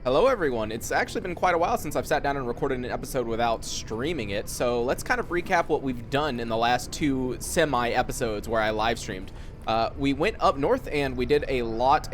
Hello everyone, it's actually been quite a while since I've sat down and recorded an episode without streaming it, so let's kind of recap what we've done in the last two semi-episodes where I live streamed. We went up north and we did a lot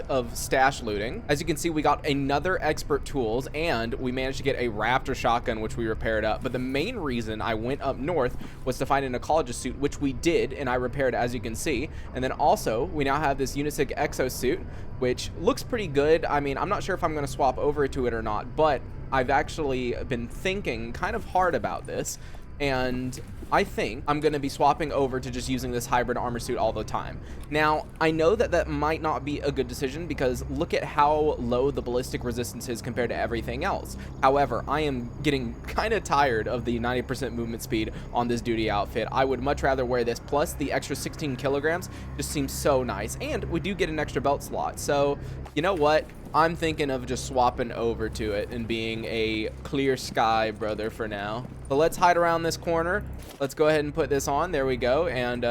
of stash looting. As you can see, we got another expert tools and we managed to get a Raptor shotgun, which we repaired up. But the main reason I went up north was to find an ecologist suit, which we did, and I repaired, as you can see. And then also, we now have this Unisig exosuit, which looks pretty good. I mean, I'm not sure if I'm going to swap over to it or not, but I've actually been thinking kind of hard about this, and I think I'm going to be swapping over to just using this hybrid armor suit all the time. Now, I know that that might not be a good decision because look at how low the ballistic resistance is compared to everything else. However, I am getting kind of tired of the 90% movement speed on this duty outfit. I would much rather wear this, plus the extra 16 kilograms just seems so nice, and we do get an extra belt slot. So, you know what? I'm thinking of just swapping over to it and being a clear sky brother for now. So let's hide around this corner. Let's go ahead and put this on. There we go. And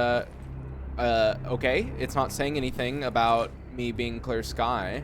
okay, it's not saying anything about me being clear sky.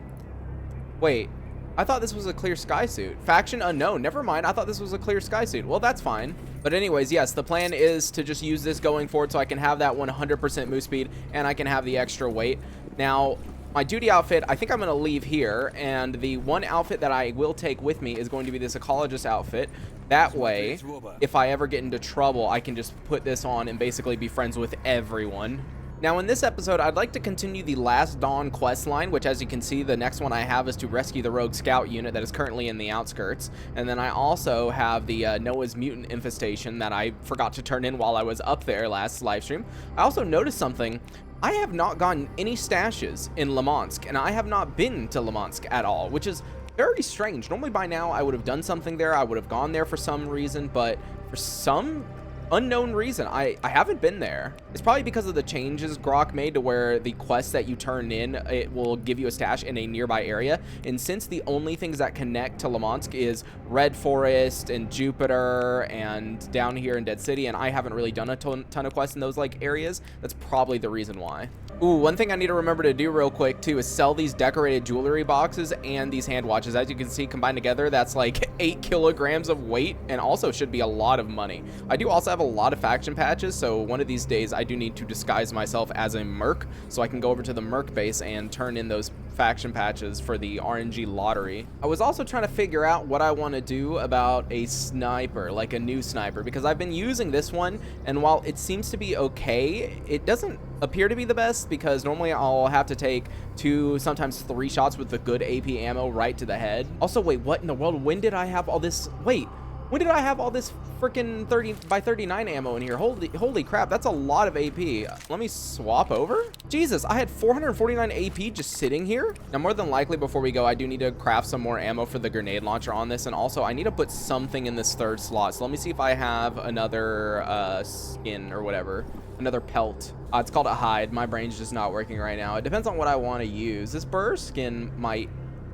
Wait, I thought this was a clear sky suit. Faction unknown. Never mind. I thought this was a clear sky suit. Well, that's fine. But anyways, yes, the plan is to just use this going forward so I can have that 100% move speed and I can have the extra weight. Now, my duty outfit, I think I'm going to leave here, and the one outfit that I will take with me is going to be this ecologist outfit. That way, if I ever get into trouble, I can just put this on and basically be friends with everyone. Now, in this episode, I'd like to continue the Last Dawn quest line, which, as you can see, the next one I have is to rescue the rogue scout unit that is currently in the outskirts. And then I also have the Noah's mutant infestation that I forgot to turn in while I was up there last live stream. I also noticed something. I have not gotten any stashes in Limansk, and I have not been to Limansk at all, which is very strange. Normally by now I would have done something there. I would have gone there for some reason, but for some unknown reason, I haven't been there. It's probably because of the changes Grok made to where the quests that you turn in, it will give you a stash in a nearby area. And since the only things that connect to Limansk is Red Forest and Jupiter and down here in Dead City, and I haven't really done a ton of quests in those like areas, that's probably the reason why. Ooh, one thing I need to remember to do real quick too is sell these decorated jewelry boxes and these hand watches. As you can see, combined together, that's like 8 kilograms of weight and also should be a lot of money. I do also have a lot of faction patches, so one of these days I do need to disguise myself as a merc so I can go over to the merc base and turn in those faction patches for the RNG lottery. I was also trying to figure out what I want to do about a sniper, like a new sniper, because I've been using this one, and while it seems to be okay, it doesn't appear to be the best because normally I'll have to take 2, sometimes 3 shots with the good AP ammo right to the head. Also, wait, what in the world? When did I have all this? Wait, when did I have all this freaking 30x39 ammo in here? Holy crap, that's a lot of AP. Let me swap over. Jesus, I had 449 AP just sitting here. Now, more than likely before we go, I do need to craft some more ammo for the grenade launcher on this, and also I need to put something in this 3rd slot. So let me see if I have another skin or whatever. Another pelt. It's called a hide. My brain's just not working right now. It depends on what I want to use. This burr skin might...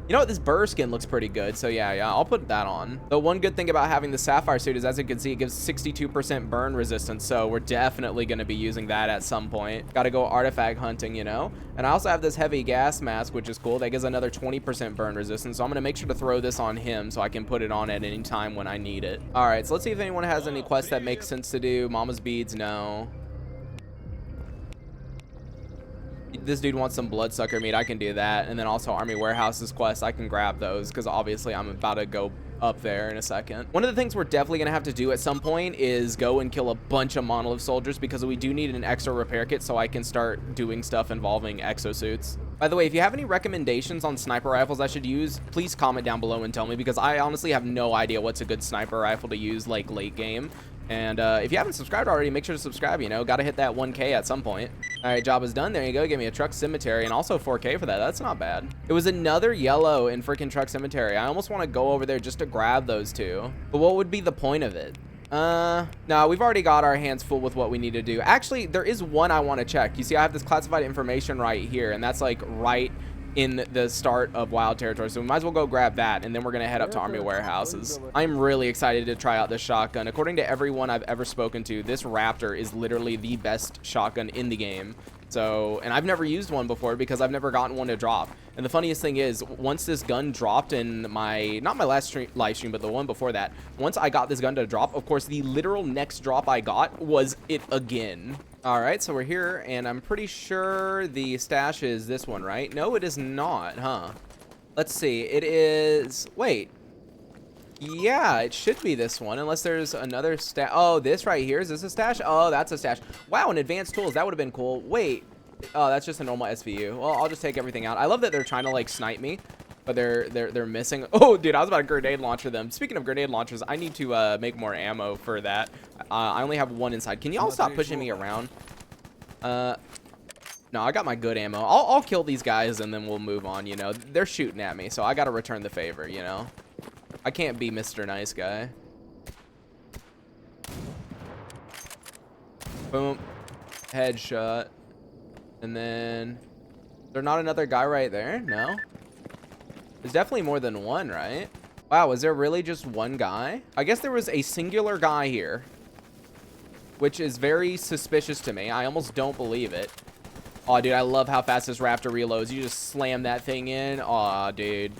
You know what? This burr skin looks pretty good. So yeah, I'll put that on. The one good thing about having the sapphire suit is, as you can see, it gives 62% burn resistance. So we're definitely going to be using that at some point. Got to go artifact hunting, you know? And I also have this heavy gas mask, which is cool. That gives another 20% burn resistance. So I'm going to make sure to throw this on him so I can put it on at any time when I need it. All right, so let's see if anyone has any quests that make sense to do. Mama's beads, no. This dude wants some bloodsucker meat. I can do that. And then also army warehouses quest, I can grab those because obviously I'm about to go up there in a second. One of the things we're definitely gonna have to do at some point is go and kill a bunch of monolith soldiers because we do need an extra repair kit so I can start doing stuff involving exosuits. By the way, if you have any recommendations on sniper rifles I should use, please comment down below and tell me, because I honestly have no idea what's a good sniper rifle to use like late game. And if you haven't subscribed already, make sure to subscribe, you know, gotta hit that 1K at some point. All right, job is done. There you go. Give me a truck cemetery and also 4K for that. That's not bad. It was another yellow in freaking truck cemetery. I almost want to go over there just to grab those two. But what would be the point of it? No, we've already got our hands full with what we need to do. Actually, there is one I want to check. You see, I have this classified information right here, and that's like right in the start of wild territory, so we might as well go grab that, and then we're gonna head up to army warehouses. I'm really excited to try out this shotgun. According to everyone I've ever spoken to, this Raptor is literally the best shotgun in the game. So, and I've never used one before because I've never gotten one to drop. And the funniest thing is, once this gun dropped in my, not my last live stream, but the one before that, once I got this gun to drop, of course, the literal next drop I got was it again. All right, so we're here, and I'm pretty sure the stash is this one, right? No, it is not, huh? Let's see. It is, wait. Yeah, it should be this one, unless there's another stash. Oh, this right here, is this a stash? Oh, that's a stash. Wow, and advanced tools, that would have been cool. Wait. Oh, that's just a normal SVU. Well, I'll just take everything out. I love that they're trying to like snipe me, but they're missing. Oh, dude, I was about to grenade launcher them. Speaking of grenade launchers, I need to make more ammo for that. I only have one inside. Can y'all stop pushing me around? No, I got my good ammo. I'll kill these guys and then we'll move on. You know, they're shooting at me, so I got to return the favor. You know, I can't be Mr. Nice Guy. Boom, headshot. And then, there's not another guy right there? No? There's definitely more than one, right? Wow, is there really just one guy? I guess there was a singular guy here, which is very suspicious to me. I almost don't believe it. Oh, dude, I love how fast this Raptor reloads. You just slam that thing in. Oh, dude.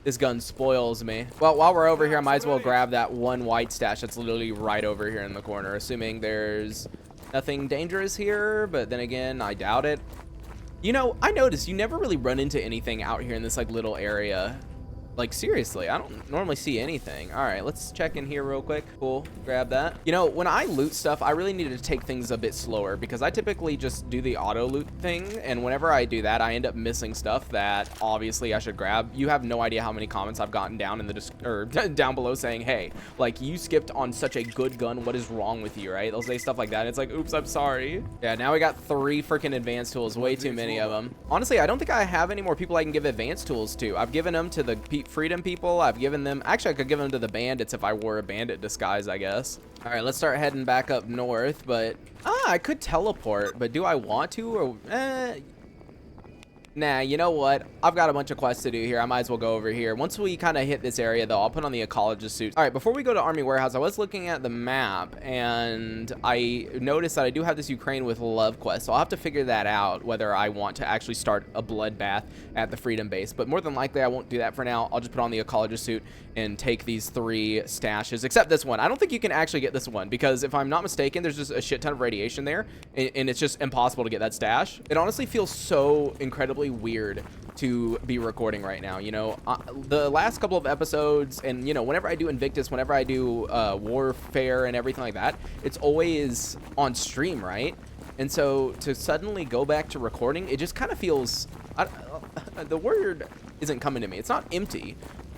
This gun spoils me. Well, while we're over here, I might as well grab that one white stash that's literally right over here in the corner, assuming there's nothing dangerous here, but then again, I doubt it. You know, I noticed you never really run into anything out here in this like little area. Like, seriously, I don't normally see anything. All right, let's check in here real quick. Cool, grab that. You know, when I loot stuff, I really need to take things a bit slower because I typically just do the auto loot thing. And whenever I do that, I end up missing stuff that obviously I should grab. You have no idea how many comments I've gotten down in the down below saying, hey, like, you skipped on such a good gun. What is wrong with you, right? They'll say stuff like that. It's like, oops, I'm sorry. Yeah, now we got 3 freaking advanced tools. Way too many of them. Honestly, I don't think I have any more people I can give advanced tools to. I've given them to the Freedom people. I've given them, actually I could give them to the bandits if I wore a bandit disguise, I guess. All right, let's start heading back up north, but I could teleport, but do I want to? Or nah, you know what? I've got a bunch of quests to do here. I might as well go over here. Once we kind of hit this area, though, I'll put on the ecologist suit. All right, before we go to Army Warehouse, I was looking at the map, and I noticed that I do have this Ukraine with Love quest, so I'll have to figure that out, whether I want to actually start a bloodbath at the Freedom Base. But more than likely, I won't do that for now. I'll just put on the ecologist suit and take these 3 stashes, except this one. I don't think you can actually get this one, because if I'm not mistaken, there's just a shit ton of radiation there, and it's just impossible to get that stash. It honestly feels so incredibly weird to be recording right now. You know, the last couple of episodes, and you know, whenever I do Invictus, whenever I do Warfare and everything like that, it's always on stream, right? And so to suddenly go back to recording, it just kind of feels, the word isn't coming to me. It's not empty.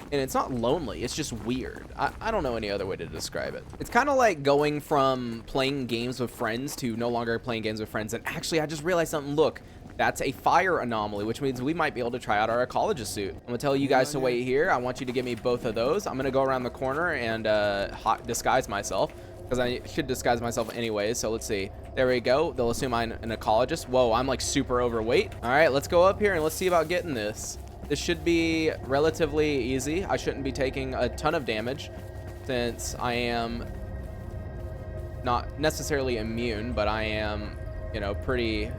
And it's not lonely, it's just weird. I don't know any other way to describe it. It's kind of like going from playing games with friends to no longer playing games with friends. And actually, I just realized something. Look, that's a fire anomaly, which means we might be able to try out our ecologist suit. I'm gonna tell you guys to wait here. I want you to give me both of those. I'm gonna go around the corner and disguise myself, because I should disguise myself anyways. So let's see. There we go. They'll assume I'm an ecologist. Whoa, I'm like super overweight. All right, let's go up here and let's see about getting this. This should be relatively easy. I shouldn't be taking a ton of damage since I am not necessarily immune, but I am, you know, pretty...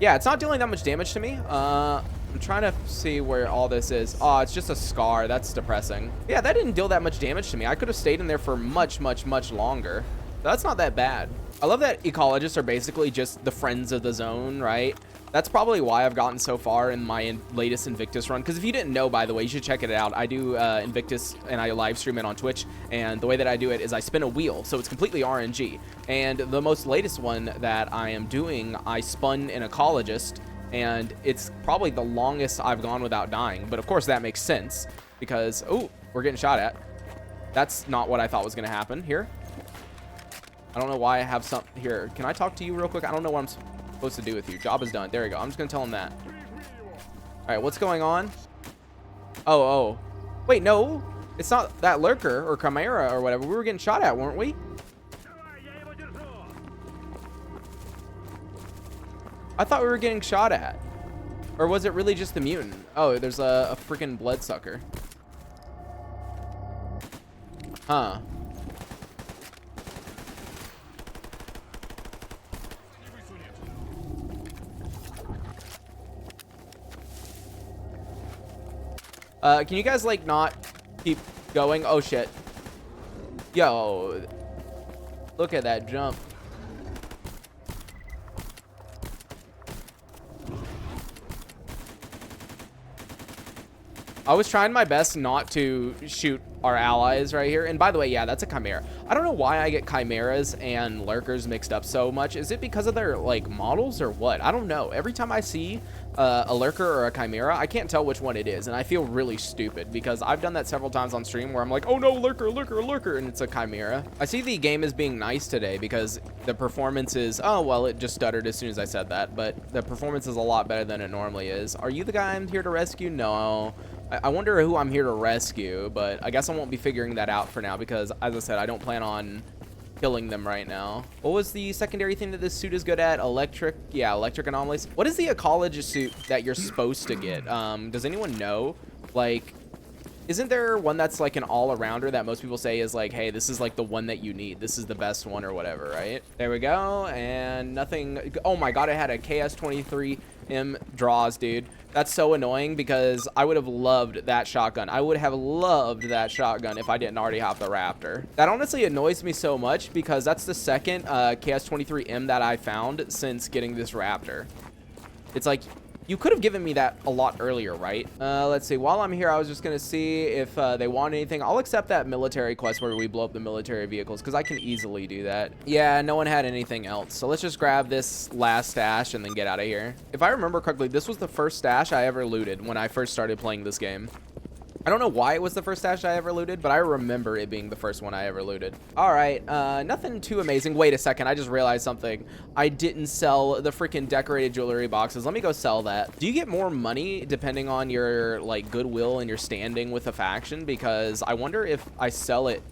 Yeah, it's not dealing that much damage to me. I'm trying to see where all this is. Oh, it's just a scar. That's depressing. Yeah, that didn't deal that much damage to me. I could have stayed in there for much, much, much longer. That's not that bad. I love that ecologists are basically just the friends of the zone, right? That's probably why I've gotten so far in my latest Invictus run. Because if you didn't know, by the way, you should check it out. I do Invictus, and I live stream it on Twitch. And the way that I do it is I spin a wheel. So it's completely RNG. And the most latest one that I am doing, I spun an ecologist. And it's probably the longest I've gone without dying. But of course, that makes sense. Because, oh, we're getting shot at. That's not what I thought was going to happen here. I don't know why I have some... Here, can I talk to you real quick? I don't know what I'm supposed to do with you. Job is done. There we go. I'm just gonna tell him that. All right, what's going on? Oh, wait, no, it's not that lurker or chimera or whatever. We were getting shot at, weren't we? I thought we were getting shot at, or was it really just the mutant? Oh, there's a freaking bloodsucker. Huh. Can you guys, like, not keep going? Oh, shit. Yo. Look at that jump. I was trying my best not to shoot our allies right here. And by the way, yeah, that's a chimera. I don't know why I get chimeras and lurkers mixed up so much. Is it because of their, like, models or what? I don't know. Every time I see a lurker or a chimera, I can't tell which one it is. And I feel really stupid because I've done that several times on stream where I'm like, oh no, lurker, lurker, lurker. And it's a chimera. I see the game is being nice today because the performance is, oh, well, it just stuttered as soon as I said that. But the performance is a lot better than it normally is. Are you the guy I'm here to rescue? No. I wonder who I'm here to rescue, but I guess I won't be figuring that out for now because, as I said, I don't plan on killing them right now. What was the secondary thing that this suit is good at? Electric? Yeah, electric anomalies. What is the ecologist suit that you're supposed to get? Does anyone know? Like, isn't there one that's like an all-arounder that most people say is like, hey, this is like the one that you need. This is the best one or whatever, right? There we go. And nothing. Oh my God, I had a KS-23M draws, dude. That's so annoying because I would have loved that shotgun. I would have loved that shotgun if I didn't already have the Raptor. That honestly annoys me so much because that's the second KS-23M that I found since getting this Raptor. It's like, you could have given me that a lot earlier, right? Let's see. While I'm here, I was just going to see if they want anything. I'll accept that military quest where we blow up the military vehicles because I can easily do that. Yeah, no one had anything else. So let's just grab this last stash and then get out of here. If I remember correctly, this was the first stash I ever looted when I first started playing this game. I don't know why it was the first stash I ever looted, but I remember it being the first one I ever looted. All right, nothing too amazing. Wait a second, I just realized something. I didn't sell the freaking decorated jewelry boxes. Let me go sell that. Do you get more money depending on your, like, goodwill and your standing with a faction? Because I wonder if I sell it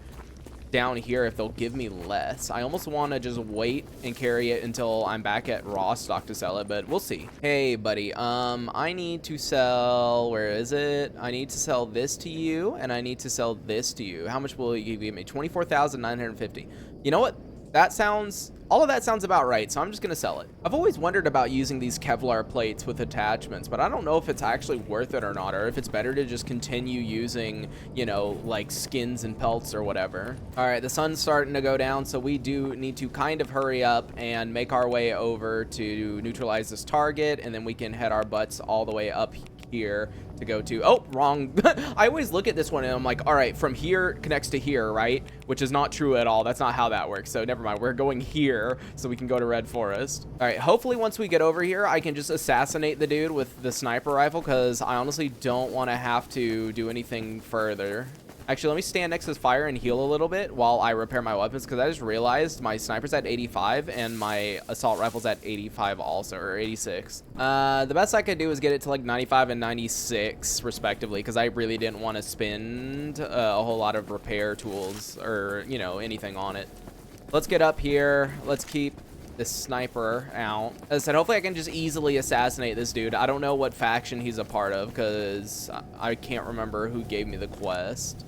down here if they'll give me less. I almost want to just wait and carry it until I'm back at raw stock to sell it, but we'll see. Hey buddy, I need to sell, where is it? I need to sell this to you and I need to sell this to you. How much will you give me? 24,950. You know what? That sounds, all of that sounds about right, so I'm just gonna sell it. I've always wondered about using these Kevlar plates with attachments, but I don't know if it's actually worth it or not, or if it's better to just continue using, you know, like skins and pelts or whatever. All right, the sun's starting to go down, so we do need to kind of hurry up and make our way over to neutralize this target, and then we can head our butts all the way up here to go to, oh, wrong. I always look at this one and I'm like, all right, from here connects to here, right? Which is not true at all. That's not how that works. So never mind. We're going here so we can go to Red Forest. All right, hopefully once we get over here, I can just assassinate the dude with the sniper rifle because I honestly don't want to have to do anything further. Actually, let me stand next to this fire and heal a little bit while I repair my weapons because I just realized my sniper's at 85 and my assault rifle's at 85 also, or 86. The best I could do is get it to like 95 and 96 respectively because I really didn't want to spend a whole lot of repair tools or, you know, anything on it. Let's get up here. Let's keep this sniper out. As I said, hopefully I can just easily assassinate this dude. I don't know what faction he's a part of because I can't remember who gave me the quest.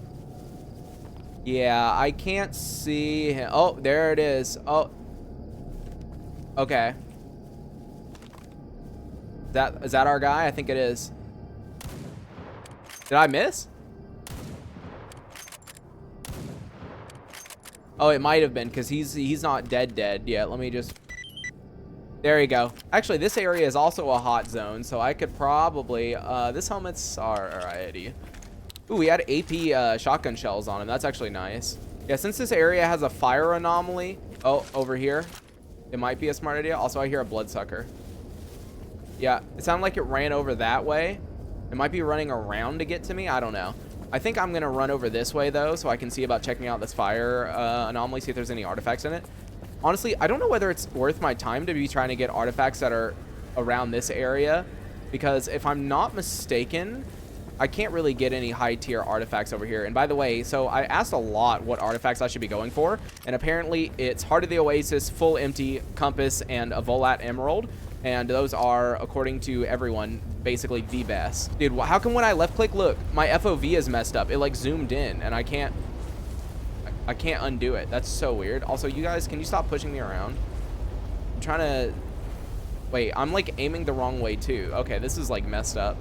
Yeah, I can't see him. Oh, there it is. Oh. Okay. Is that our guy? I think it is. Did I miss? Oh, it might have been because he's not dead yet. Let me just. There you go. Actually, this area is also a hot zone, so I could probably. This helmet's alrighty. Ooh, we had AP shotgun shells on him. That's actually nice. Yeah, since this area has a fire anomaly. Oh, over here. It might be a smart idea. Also, I hear a bloodsucker. Yeah, it sounded like it ran over that way. It might be running around to get to me. I don't know. I think I'm going to run over this way, though, so I can see about checking out this fire anomaly, see if there's any artifacts in it. Honestly, I don't know whether it's worth my time to be trying to get artifacts that are around this area, because if I'm not mistaken, I can't really get any high tier artifacts over here. And by the way, so I asked a lot what artifacts I should be going for, and apparently it's Heart of the Oasis, Full Empty, Compass, and a Volat Emerald. And those are, according to everyone, basically the best. Dude, how come when I left click, look, my FOV is messed up. It like zoomed in and I can't undo it. That's so weird. Also, you guys, can you stop pushing me around? I'm trying to, wait, I'm like aiming the wrong way too. Okay, this is like messed up.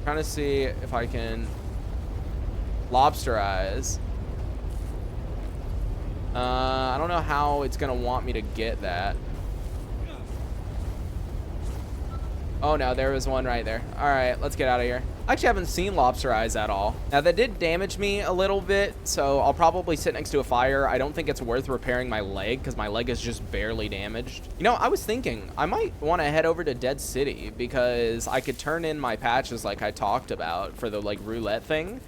Trying to see if I can lobsterize. I don't know how it's gonna want me to get that. Oh no, there was one right there. All right, let's get out of here. I actually haven't seen lobsterize at all. Now that did damage me a little bit, so I'll probably sit next to a fire. I don't think it's worth repairing my leg because my leg is just barely damaged. You know, I was thinking I might want to head over to Dead City because I could turn in my patches like I talked about for the like roulette thing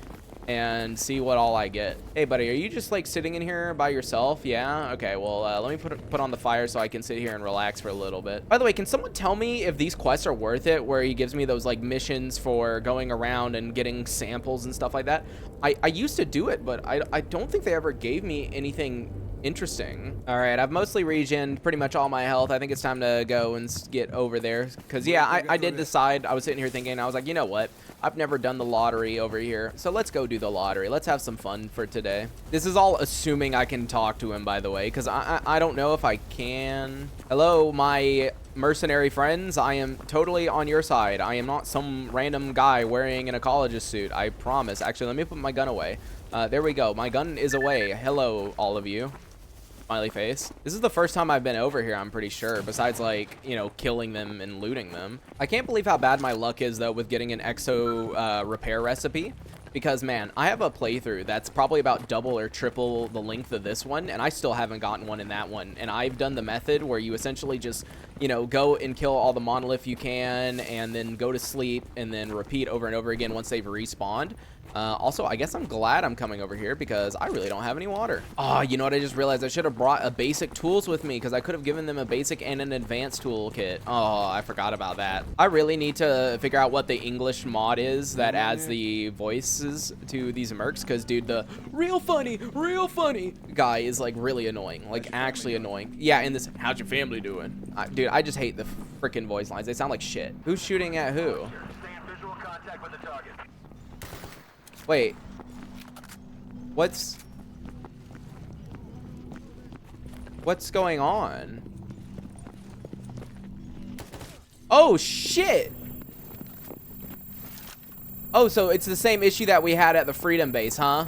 and see what all I get. Hey buddy, are you just like sitting in here by yourself? Yeah, okay, well let me put on the fire so I can sit here and relax for a little bit. By the way, can someone tell me if these quests are worth it, where he gives me those like missions for going around and getting samples and stuff like that? I used to do it, but I don't think they ever gave me anything interesting. All right, I've mostly regened pretty much all my health. I think it's time to go and get over there because yeah, I did decide. I was sitting here thinking, I was like, you know what, I've never done the lottery over here, so let's go do the lottery. Let's have some fun for today. This is all assuming I can talk to him, by the way, because I don't know if I can. Hello, my mercenary friends. I am totally on your side. I am not some random guy wearing an ecologist suit, I promise. Actually, let me put my gun away. There we go. My gun is away. Hello, all of you. Smiley face. This is the first time I've been over here, I'm pretty sure, besides like, you know, killing them and looting them. I can't believe how bad my luck is though with getting an exo repair recipe, because man, I have a playthrough that's probably about double or triple the length of this one, and I still haven't gotten one in that one. And I've done the method where you essentially just, you know, go and kill all the monolith you can and then go to sleep and then repeat over and over again once they've respawned. Also, I guess I'm glad I'm coming over here because I really don't have any water. Oh, you know what? I just realized I should have brought a basic tools with me because I could have given them a basic and an advanced toolkit. Oh, I forgot about that. I really need to figure out what the English mod is that adds the voices to these mercs because, dude, the real funny guy is like really annoying, like actually annoying. Yeah, and this, how's your family doing? Dude, I just hate the freaking voice lines. They sound like shit. Who's shooting at who? Wait, what's going on? Oh shit. Oh, so it's the same issue that we had at the Freedom Base, huh?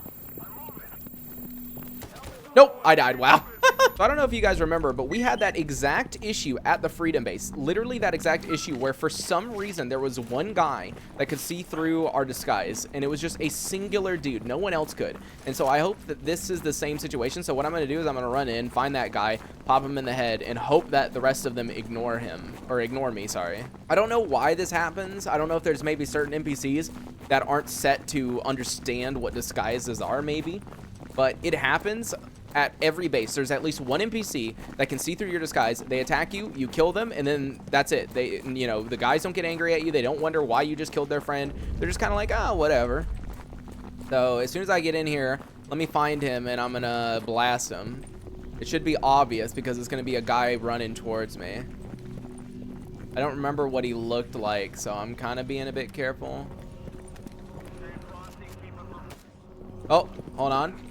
Nope, I died. Wow. So I don't know if you guys remember, but we had that exact issue at the Freedom Base. Literally that exact issue where for some reason there was one guy that could see through our disguise, and it was just a singular dude. No one else could. And so I hope that this is the same situation. So what I'm going to do is I'm going to run in, find that guy, pop him in the head, and hope that the rest of them ignore him, or ignore me, sorry. I don't know why this happens. I don't know if there's maybe certain NPCs that aren't set to understand what disguises are, maybe. But it happens at every base. There's at least one NPC that can see through your disguise. They attack you, you kill them, and then that's it. They, you know, the guys don't get angry at you. They don't wonder why you just killed their friend. They're just kind of like, oh, whatever. So as soon as I get in here, let me find him, and I'm gonna blast him. It should be obvious because it's gonna be a guy running towards me. I don't remember what he looked like, so I'm kind of being a bit careful. Oh, hold on.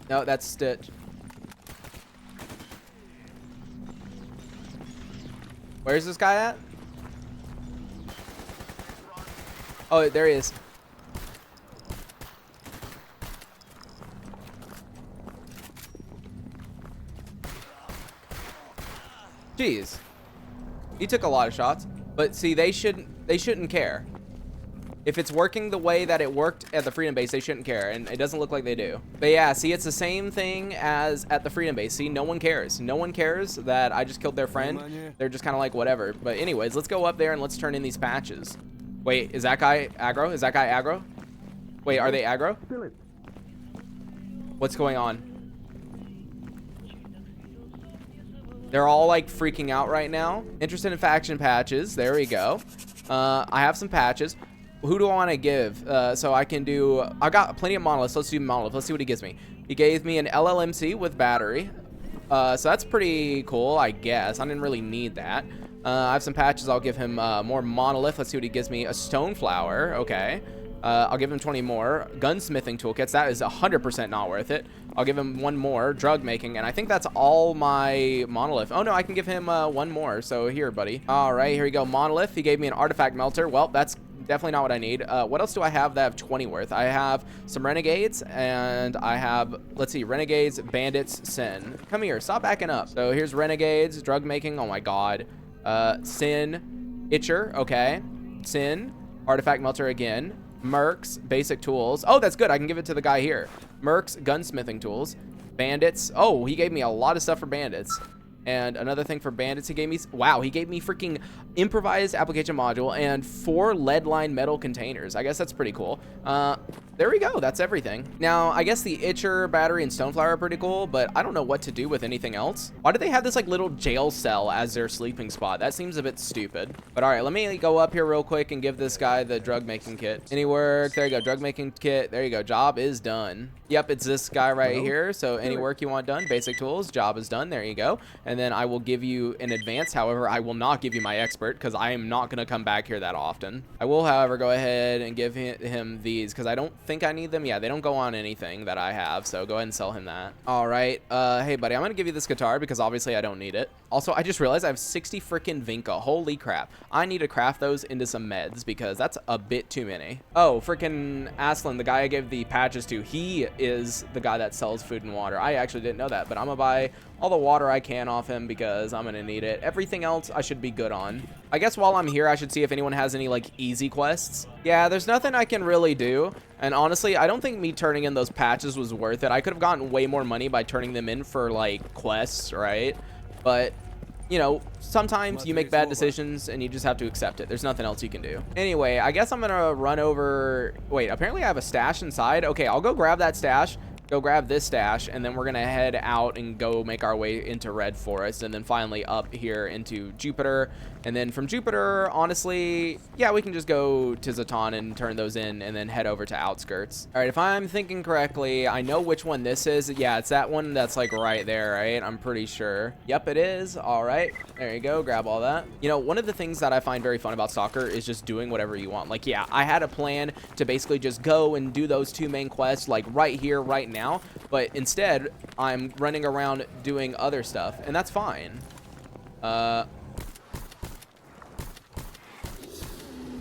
No, that's Stitch. Where's this guy at? Oh, there he is. Jeez. He took a lot of shots, but see, they shouldn't care. If it's working the way that it worked at the Freedom Base, they shouldn't care, and it doesn't look like they do. But yeah, see, it's the same thing as at the Freedom Base. See, no one cares. No one cares that I just killed their friend. They're just kind of like, whatever. But anyways, let's go up there and let's turn in these patches. Wait, is that guy aggro? Is that guy aggro? Wait, are they aggro? What's going on? They're all like freaking out right now. Interested in faction patches. There we go. I have some patches. Who do I want to give? So I can do, I've got plenty of monoliths. Let's do monolith. Let's see what he gives me. He gave me an LLMC with battery. So that's pretty cool, I guess. I didn't really need that. I have some patches. I'll give him more monolith. Let's see what he gives me. A stone flower. Okay. I'll give him 20 more. Gunsmithing toolkits, that is 100% not worth it. I'll give him 1 more. Drug making, and I think that's all my monolith. Oh no, I can give him 1 more. So here, buddy. All right, here we go. Monolith. He gave me an artifact melter. Well, that's definitely not what I need. What else do I have that have 20 worth? I have some renegades, and I have, let's see, renegades, bandits, sin. Come here, stop backing up. So here's renegades, drug making. Oh my god. Sin, itcher. Okay. Sin, artifact melter again. Mercs, basic tools. Oh, that's good. I can give it to the guy here. Mercs, gunsmithing tools. Bandits. Oh, he gave me a lot of stuff for bandits. And another thing for bandits, he gave me, wow, he gave me freaking improvised application module and 4 lead line metal containers. I guess that's pretty cool. There we go. That's everything. Now, I guess the Itcher, Battery, and Stoneflower are pretty cool, but I don't know what to do with anything else. Why do they have this like little jail cell as their sleeping spot? That seems a bit stupid. But all right, let me go up here real quick and give this guy the drug making kit. Any work? There you go. Drug making kit. There you go. Job is done. Yep, it's this guy right here. So any work you want done, basic tools, job is done. There you go. And then I will give you an advance. However, I will not give you my expert because I am not going to come back here that often. I will, however, go ahead and give him these because I don't think I need them. Yeah, they don't go on anything that I have. So go ahead and sell him that. All right. Hey, buddy, I'm going to give you this guitar because obviously I don't need it. Also, I just realized I have 60 freaking Vinca. Holy crap. I need to craft those into some meds because that's a bit too many. Oh, freaking Aslan, the guy I gave the patches to, he is the guy that sells food and water. I actually didn't know that, but I'm gonna buy all the water I can off him because I'm gonna need it. Everything else I should be good on. I guess while I'm here, I should see if anyone has any like easy quests. Yeah, there's nothing I can really do. And honestly, I don't think me turning in those patches was worth it. I could have gotten way more money by turning them in for like quests, right? But you know, sometimes you make bad decisions and you just have to accept it. There's nothing else you can do. Anyway, I guess I'm gonna run over. Wait, apparently I have a stash inside. Okay, I'll go grab that stash, go grab this stash, and then we're gonna head out and go make our way into Red Forest, and then finally up here into Jupiter. And then from Jupiter, honestly, yeah, we can just go to Zaton and turn those in and then head over to Outskirts. All right, if I'm thinking correctly, I know which one this is. Yeah, it's that one that's like right there, right? I'm pretty sure. Yep, it is. All right, there you go. Grab all that. You know, one of the things that I find very fun about Stalker is just doing whatever you want. Like, yeah, I had a plan to basically just go and do those 2 main quests like right here, right now. But instead, I'm running around doing other stuff, and that's fine.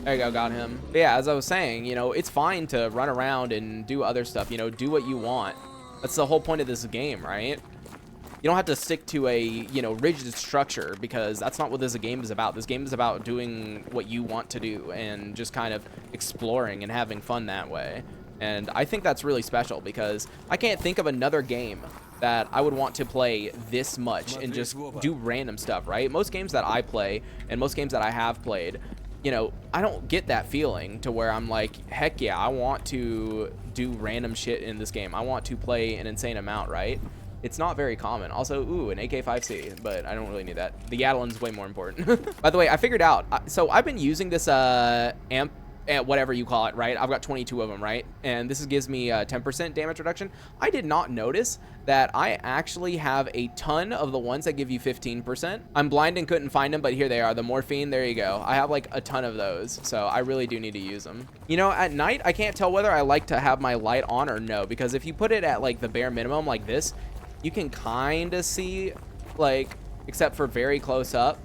There you go, got him. But yeah, as I was saying, you know, it's fine to run around and do other stuff, you know, do what you want. That's the whole point of this game, right? You don't have to stick to a, you know, rigid structure because that's not what this game is about. This game is about doing what you want to do and just kind of exploring and having fun that way. And I think that's really special because I can't think of another game that I would want to play this much and just do random stuff, right? Most games that I play and most games that I have played, you know, I don't get that feeling to where I'm like, heck yeah, I want to do random shit in this game. I want to play an insane amount, right? It's not very common. Also, ooh, an AK-5C, but I don't really need that. The Yatlin's way more important. By the way, I figured out, so I've been using this amp, whatever you call it, right? I've got 22 of them, right? And this gives me 10% damage reduction. I did not notice that I actually have a ton of the ones that give you 15%. I'm blind and couldn't find them, but here they are. The morphine, there you go. I have like a ton of those, so I really do need to use them. You know, at night, I can't tell whether I like to have my light on or no, because if you put it at like the bare minimum like this, you can kind of see, like, except for very close up,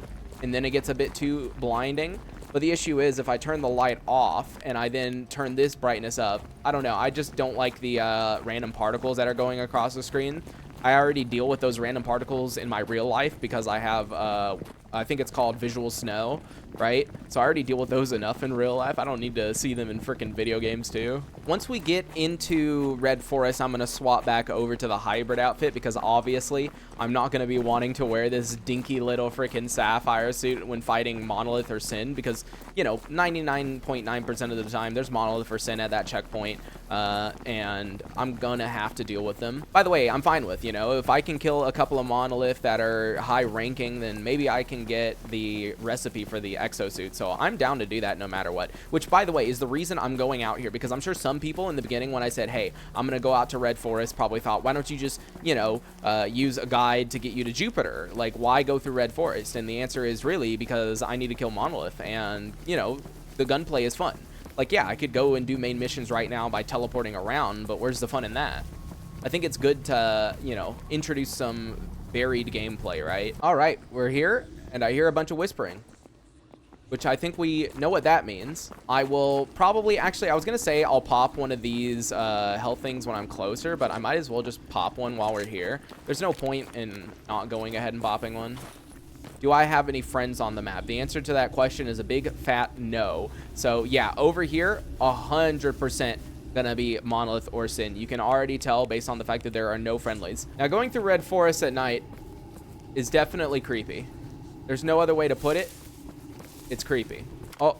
and then it gets a bit too blinding. But the issue is if I turn the light off and I then turn this brightness up, I don't know. I just don't like the random particles that are going across the screen. I already deal with those random particles in my real life because I have, I think it's called visual snow, right? So I already deal with those enough in real life. I don't need to see them in freaking video games too. Once we get into Red Forest, I'm going to swap back over to the hybrid outfit because obviously I'm not going to be wanting to wear this dinky little freaking sapphire suit when fighting Monolith or Sin because, you know, 99.9% of the time there's Monolith or Sin at that checkpoint, and I'm going to have to deal with them. By the way, I'm fine with, you know, if I can kill a couple of Monolith that are high ranking, then maybe I can get the recipe for the exosuit. So I'm down to do that no matter what, which by the way is the reason I'm going out here, because I'm sure some people in the beginning when I said, hey, I'm going to go out to Red Forest, probably thought, why don't you just, you know, use a guide to get you to Jupiter? Like, why go through Red Forest? And the answer is really because I need to kill Monolith, and, you know, the gunplay is fun. Like, yeah, I could go and do main missions right now by teleporting around, but where's the fun in that? I think it's good to, you know, introduce some varied gameplay, right? All right, we're here, and I hear a bunch of whispering, which I think we know what that means. I will probably, actually, I was gonna say I'll pop one of these health things when I'm closer, but I might as well just pop one while we're here. There's no point in not going ahead and popping one. Do I have any friends on the map? The answer to that question is a big fat no. So yeah, over here, 100% gonna be Monolith or Sin. You can already tell based on the fact that there are no friendlies. Now, going through Red Forest at night is definitely creepy. There's no other way to put it. It's creepy. Oh,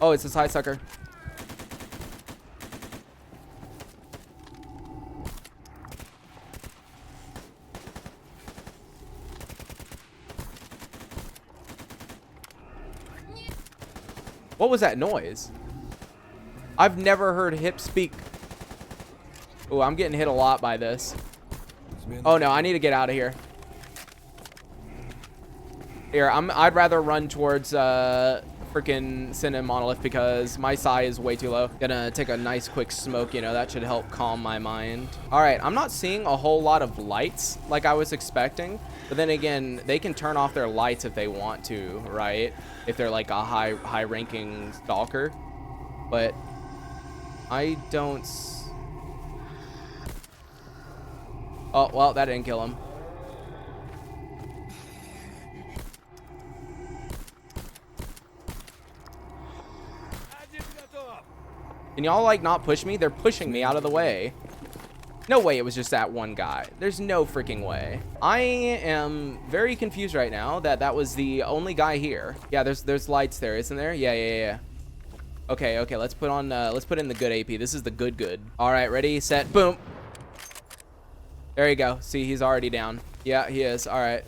it's a side sucker. What was that noise? I've never heard hip speak. Oh, I'm getting hit a lot by this. Oh no, I need to get out of here. Here, I'd rather run towards freaking Sin and Monolith because my psi is way too low. Gonna take a nice quick smoke, you know, that should help calm my mind. All right, I'm not seeing a whole lot of lights like I was expecting, but then again, they can turn off their lights if they want to, right? If they're like a high ranking stalker, but I don't. Oh, well, that didn't kill him. Can y'all like not push me? They're pushing me out of the way. No way it was just that one guy. There's no freaking way. I am very confused right now that was the only guy here. Yeah, there's lights there, isn't there? Yeah. Okay, let's put in the good AP. This is the good. All right, ready, set, boom. There you go. See, he's already down. Yeah, he is. All right.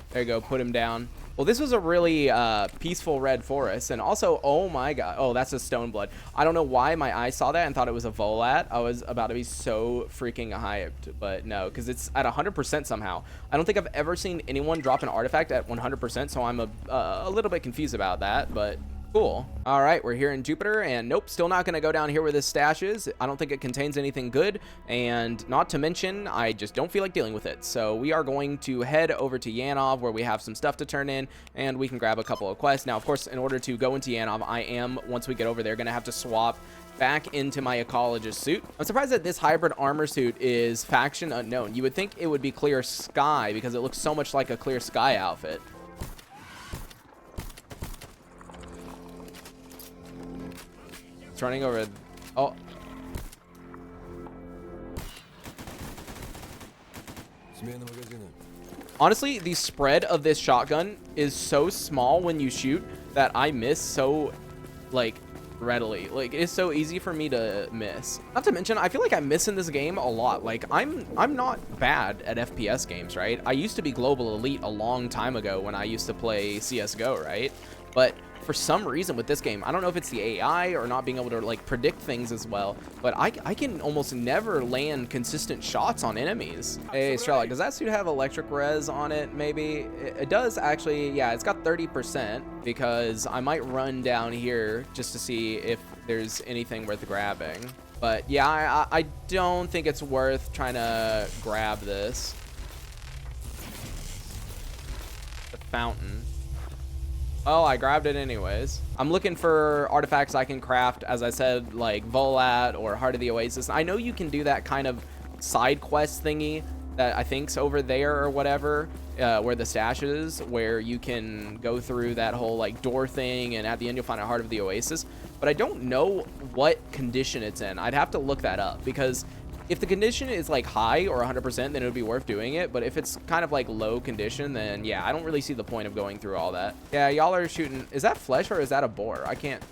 There you go. Put him down. Well, this was a really peaceful Red Forest, and also, oh my god, oh, that's a Stoneblood. I don't know why my eyes saw that and thought it was a Volat. I was about to be so freaking hyped, but no, because it's at 100% somehow. I don't think I've ever seen anyone drop an artifact at 100%, so I'm a little bit confused about that, but cool. All right, we're here in Jupiter, and nope, still not gonna go down here where this stash is. I don't think it contains anything good, and not to mention, I just don't feel like dealing with it. So we are going to head over to Yanov, where we have some stuff to turn in, and we can grab a couple of quests. Now, of course, in order to go into Yanov, I am, once we get over there, gonna have to swap back into my ecologist suit. I'm surprised that this hybrid armor suit is faction unknown. You would think it would be Clear Sky, because it looks so much like a Clear Sky outfit. Running over. Oh, honestly, the spread of this shotgun is so small when you shoot that I miss so like readily. Like, it's so easy for me to miss. Not to mention, I feel like I miss in this game a lot. Like, I'm not bad at FPS games, right? I used to be global elite a long time ago when I used to play CS:GO, right? But for some reason with this game, I don't know if it's the AI or not being able to like predict things as well, but I can almost never land consistent shots on enemies. Hey, S.T.A.L.K.E.R, does that suit have electric res on it? Maybe it does actually. Yeah, it's got 30%, because I might run down here just to see if there's anything worth grabbing. But yeah, I don't think it's worth trying to grab this. The fountain. Oh, I grabbed it anyways. I'm looking for artifacts I can craft, as I said, like Volat or Heart of the Oasis. I know you can do that kind of side quest thingy that I think's over there or whatever, where the stash is, where you can go through that whole like door thing, and at the end you'll find a Heart of the Oasis. But I don't know what condition it's in. I'd have to look that up, because if the condition is like high or 100%, then it would be worth doing it. But if it's kind of like low condition, then yeah, I don't really see the point of going through all that. Yeah, y'all are shooting. Is that flesh or is that a boar? I can't.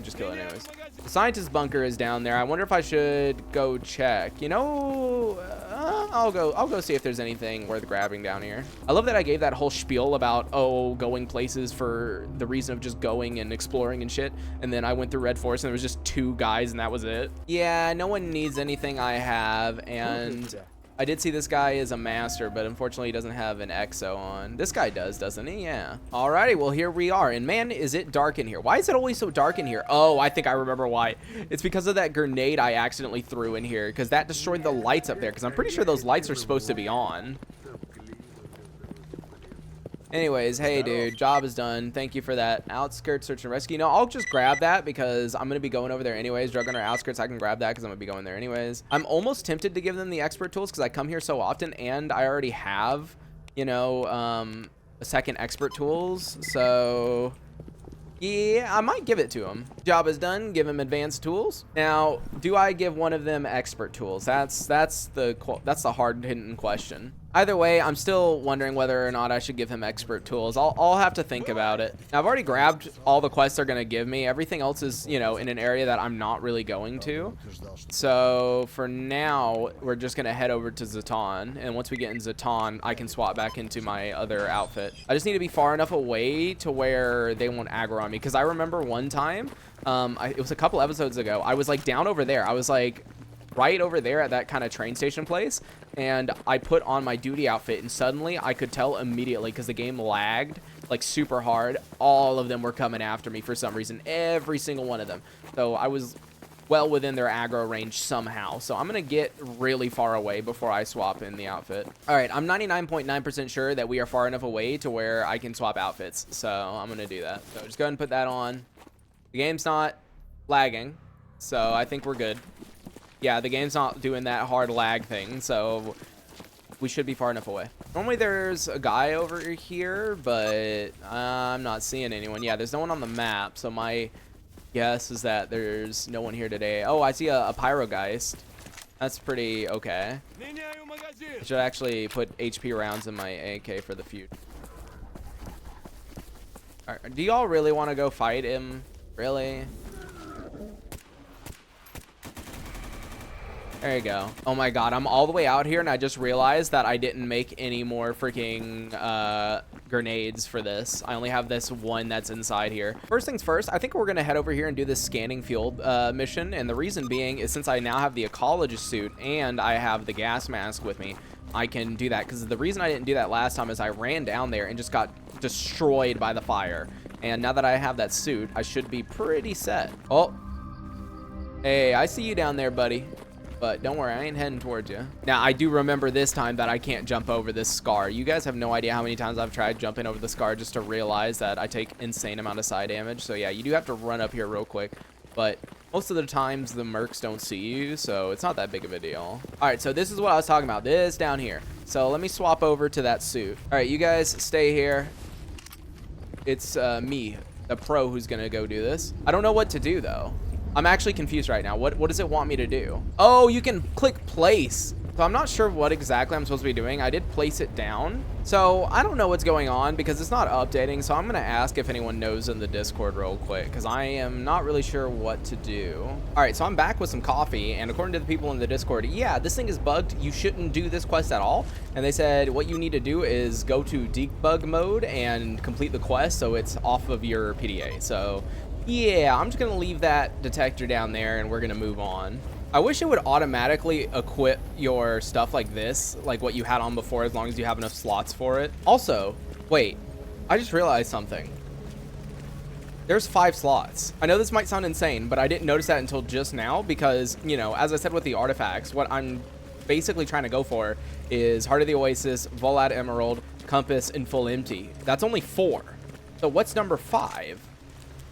Just kill it anyways. The scientist bunker is down there. I wonder if I should go check. You know, I'll go see if there's anything worth grabbing down here. I love that I gave that whole spiel about, oh, going places for the reason of just going and exploring and shit. And then I went through Red Forest and there was just 2 guys and that was it. Yeah, no one needs anything I have. And I did see this guy is a master, but unfortunately he doesn't have an exo on. This guy does, doesn't he? Yeah. Alrighty, well, here we are. And man, is it dark in here. Why is it always so dark in here? Oh, I think I remember why. It's because of that grenade I accidentally threw in here, because that destroyed the lights up there, because I'm pretty sure those lights are supposed to be on. Anyways, hey dude, job is done. Thank you for that. Outskirts search and rescue. No, I'll just grab that because I'm gonna be going over there anyways. Drug Runner Outskirts, I can grab that because I'm gonna be going there anyways. I'm almost tempted to give them the expert tools because I come here so often and I already have, you know, a second expert tools. So yeah, I might give it to him. Job is done. Give him advanced tools. Now, do I give one of them expert tools? That's the hard-hitting question. Either way, I'm still wondering whether or not I should give him expert tools. I'll have to think about it. Now, I've already grabbed all the quests they're going to give me. Everything else is, you know, in an area that I'm not really going to. So for now, we're just going to head over to Zaton. And once we get in Zaton, I can swap back into my other outfit. I just need to be far enough away to where they won't aggro on me. Because I remember one time, it was a couple episodes ago, I was like down over there. I was like right over there at that kind of train station place, and I put on my duty outfit, and suddenly I could tell immediately because the game lagged like super hard. All of them were coming after me for some reason, every single one of them. So I was well within their aggro range somehow. So I'm gonna get really far away before I swap in the outfit. All right, I'm 99.9% sure that we are far enough away to where I can swap outfits, so I'm gonna do that. So just go ahead and put that on. The game's not lagging, so I think we're good. Yeah, the game's not doing that hard lag thing, so we should be far enough away. Normally there's a guy over here, but I'm not seeing anyone. Yeah, there's no one on the map, so my guess is that there's no one here today. Oh, I see a Pyrogeist. That's pretty okay. I should actually put HP rounds in my AK for the future. All right, do y'all really want to go fight him? Really? There you go. Oh my god, I'm all the way out here and I just realized that I didn't make any more freaking grenades for this. I only have this one that's inside here. First things first, I think we're gonna head over here and do this scanning field mission, and the reason being is since I now have the ecologist suit and I have the gas mask with me, I can do that, because the reason I didn't do that last time is I ran down there and just got destroyed by the fire. And now that I have that suit, I should be pretty set. Oh, hey, I see you down there, buddy. But don't worry, I ain't heading towards you. Now, I do remember this time that I can't jump over this scar. You guys have no idea how many times I've tried jumping over the scar just to realize that I take insane amount of side damage. So yeah, you do have to run up here real quick. But most of the times, the mercs don't see you, so it's not that big of a deal. All right, so this is what I was talking about. This down here. So let me swap over to that suit. All right, you guys stay here. It's me, the pro, who's gonna go do this. I don't know what to do, though. I'm actually confused right now. What does it want me to do? Oh, you can click place. So I'm not sure what exactly I'm supposed to be doing. I did place it down. So I don't know what's going on because it's not updating. So I'm going to ask if anyone knows in the Discord real quick, because I am not really sure what to do. All right, so I'm back with some coffee. And according to the people in the Discord, yeah, this thing is bugged. You shouldn't do this quest at all. And they said what you need to do is go to debug mode and complete the quest so it's off of your PDA. So yeah, I'm just going to leave that detector down there and we're going to move on. I wish it would automatically equip your stuff like this, like what you had on before, as long as you have enough slots for it. Also, wait, I just realized something. There's 5 slots. I know this might sound insane, but I didn't notice that until just now because, you know, as I said with the artifacts, what I'm basically trying to go for is Heart of the Oasis, Volad Emerald, Compass, and Full Empty. That's only 4. So what's number 5?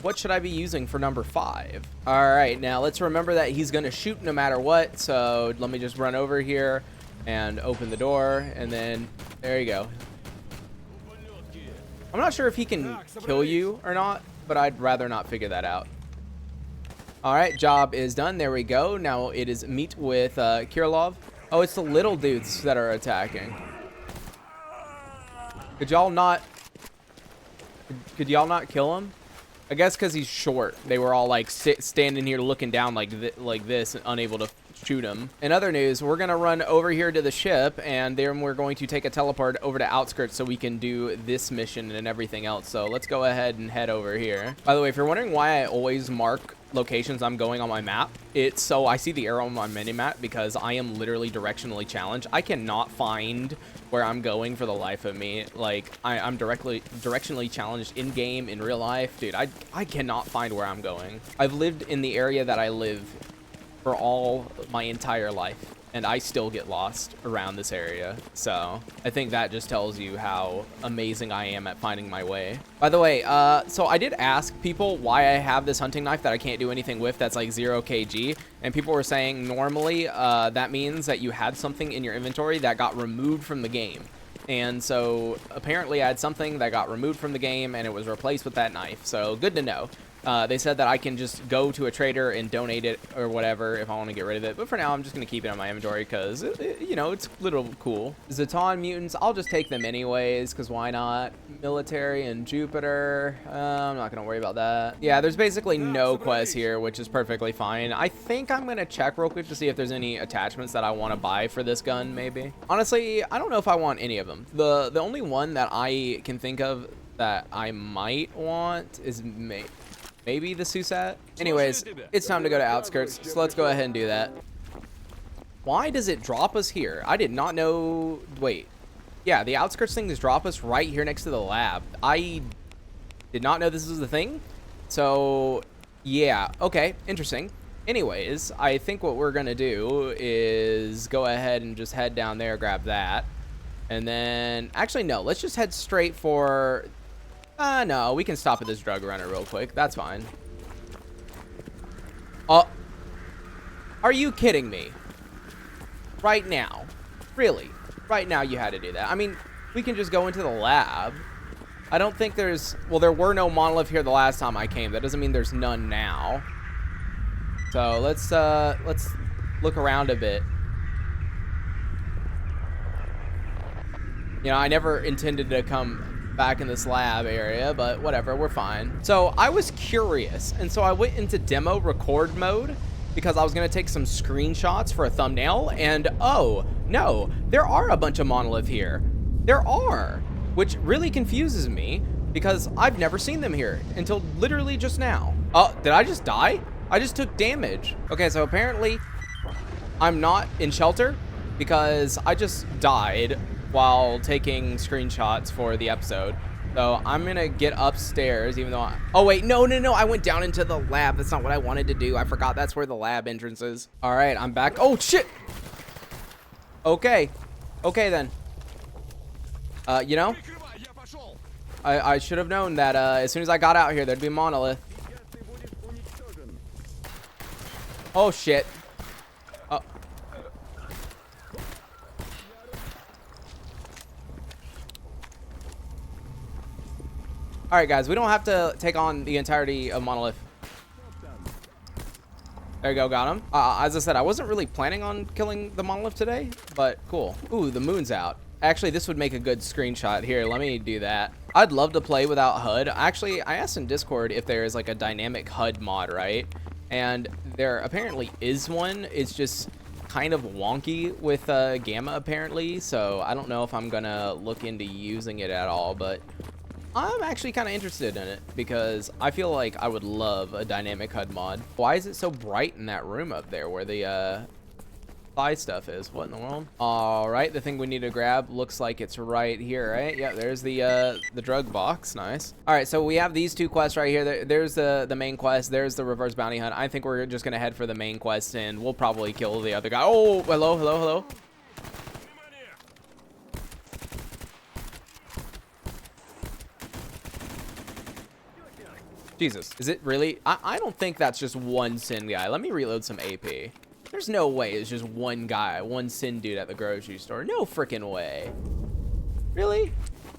What should I be using for number 5? All right, now let's remember that he's gonna shoot no matter what. So let me just run over here and open the door, and then there you go. I'm not sure if he can kill you or not, but I'd rather not figure that out. All right, job is done. There we go. Now it is meet with Kirillov. Oh, it's the little dudes that are attacking. Could y'all not kill him? I guess because he's short. They were all like standing here looking down like this and unable to shoot him. In other news, we're going to run over here to the ship, and then we're going to take a teleport over to Outskirts so we can do this mission and everything else. So let's go ahead and head over here. By the way, if you're wondering why I always mark locations I'm going on my map. So I see the arrow on my mini map because I am literally directionally challenged. I cannot find where I'm going for the life of me. Like, I'm directionally challenged in game, in real life. Dude, I cannot find where I'm going. I've lived in the area that I live for all my entire life, and I still get lost around this area. So I think that just tells you how amazing I am at finding my way. By the way, so I did ask people why I have this hunting knife that I can't do anything with that's like 0 kg, and people were saying normally that means that you had something in your inventory that got removed from the game. And so apparently I had something that got removed from the game and it was replaced with that knife. So good to know. They said that I can just go to a trader and donate it or whatever if I want to get rid of it. But for now, I'm just going to keep it in my inventory because, you know, it's a little cool. Zaton mutants, I'll just take them anyways because why not? Military and Jupiter, I'm not going to worry about that. Yeah, there's basically no quest here, which is perfectly fine. I think I'm going to check real quick to see if there's any attachments that I want to buy for this gun, maybe. Honestly, I don't know if I want any of them. The only one that I can think of that I might want is maybe the SUSAT. Anyways, it's time to go to Outskirts, so let's go ahead and do that. Why does it drop us here? I did not know. Wait. Yeah, the Outskirts thing does drop us right here next to the lab. I did not know this was the thing. So, yeah. Okay, interesting. Anyways, I think what we're going to do is go ahead and just head down there, grab that. And then, actually, no. Let's just head straight for... no, we can stop at this drug runner real quick. That's fine. Oh, are you kidding me? Right now? Really? Right now you had to do that. I mean, we can just go into the lab. I don't think there's... Well, there were no monolith here the last time I came. That doesn't mean there's none now. So let's look around a bit. You know, I never intended to come back in this lab area, but whatever, we're fine. So I was curious, and so I went into demo record mode because I was gonna take some screenshots for a thumbnail, and oh no, there are a bunch of monolith here. There are, which really confuses me because I've never seen them here until literally just now. Oh, did I just die? I just took damage. Okay, so apparently I'm not in shelter because I just died while taking screenshots for the episode. So I'm gonna get upstairs, even though oh wait, no, I went down into the lab. That's not what I wanted to do. I forgot that's where the lab entrance is. All right, I'm back. Oh shit. Okay then. You know, I should have known that as soon as I got out here there'd be a monolith. Oh shit. Oh. All right, guys, we don't have to take on the entirety of monolith. There you go, got him. As I said, I wasn't really planning on killing the monolith today, but cool. Ooh, the moon's out. Actually, this would make a good screenshot. Here, let me do that. I'd love to play without HUD. Actually, I asked in Discord if there is like a dynamic HUD mod, right? And there apparently is one. It's just kind of wonky with Gamma apparently, so I don't know if I'm gonna look into using it at all, but I'm actually kind of interested in it because I feel like I would love a dynamic HUD mod. Why is it so bright in that room up there where the spy stuff is? What in the world? All right, the thing we need to grab looks like it's right here, right? Yeah, there's the drug box. Nice. All right, so we have these two quests right here. There's the main quest. There's the reverse bounty hunt. I think we're just gonna head for the main quest and we'll probably kill the other guy. Oh, hello. Jesus, is it really? I don't think that's just one Sin guy. Let me reload some AP. There's no way it's just one guy, one Sin dude at the grocery store. No freaking way. Really?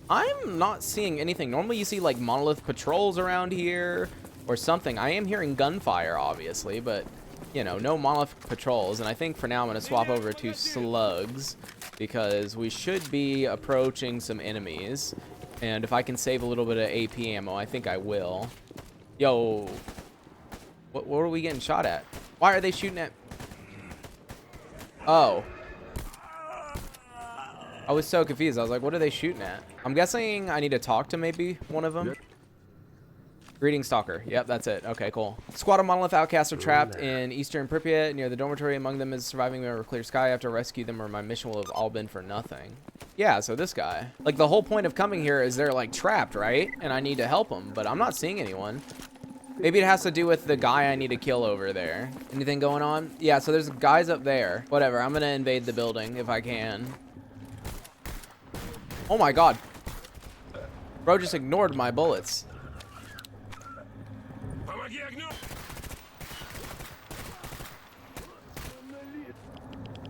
I'm not seeing anything. Normally you see like monolith patrols around here or something. I am hearing gunfire, obviously, but you know, no monolith patrols. And I think for now I'm gonna swap over to slugs because we should be approaching some enemies. And if I can save a little bit of AP ammo, I think I will. Yo, what are we getting shot at? Why are they shooting at? Oh. I was so confused. I was like, what are they shooting at? I'm guessing I need to talk to maybe one of them. Greeting Stalker. Yep, that's it. Okay, cool. Squad of monolith outcasts are trapped in eastern Pripyat near the dormitory. Among them is surviving over clear sky. I have to rescue them or my mission will have all been for nothing. Yeah, so this guy. Like, the whole point of coming here is they're, like, trapped, right? And I need to help them, but I'm not seeing anyone. Maybe it has to do with the guy I need to kill over there. Anything going on? Yeah, so there's guys up there. Whatever, I'm gonna invade the building if I can. Oh my god. Bro just ignored my bullets.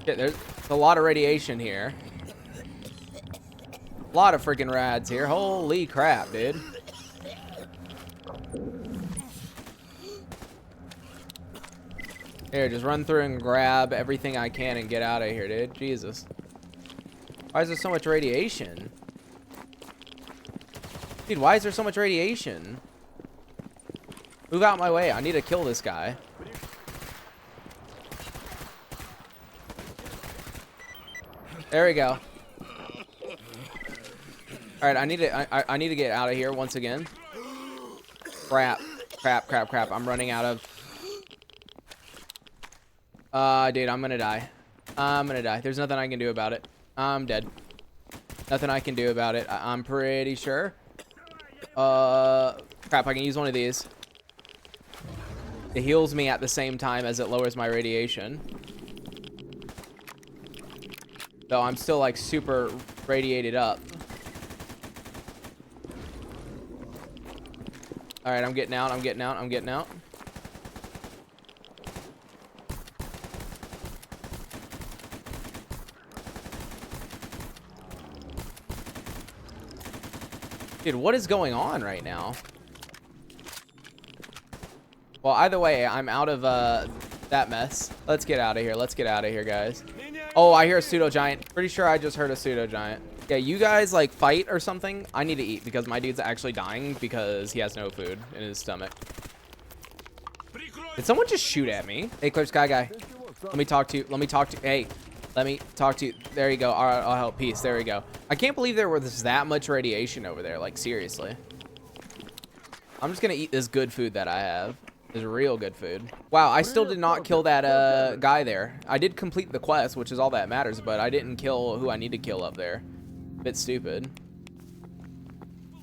Yeah, there's a lot of radiation here. A lot of freaking rads here. Holy crap, dude. Here, just run through and grab everything I can and get out of here, dude. Jesus. Why is there so much radiation? Dude, why is there so much radiation? Move out my way. I need to kill this guy. There we go. All right, I need to get out of here once again. Crap. I'm running out of. Dude, I'm gonna die. There's nothing I can do about it. I'm dead. Nothing I can do about it. I'm pretty sure. Crap, I can use one of these. It heals me at the same time as it lowers my radiation. Though I'm still, like, super radiated up. Alright, I'm getting out. Dude, what is going on right now? Well, either way, I'm out of that mess. Let's get out of here, guys. Oh, I hear a pseudo giant. Pretty sure I just heard a pseudo giant. Yeah, you guys like fight or something. I need to eat because my dude's actually dying because he has no food in his stomach. Did someone just shoot at me? Hey, Clear Sky guy. Let me talk to you. Hey, let me talk to you. There you go. All right, I'll help. Peace. There we go. I can't believe there was that much radiation over there. Like, seriously. I'm just going to eat this good food that I have. This real good food. Wow, I still did not kill that guy there. I did complete the quest, which is all that matters, but I didn't kill who I need to kill up there. Bit stupid.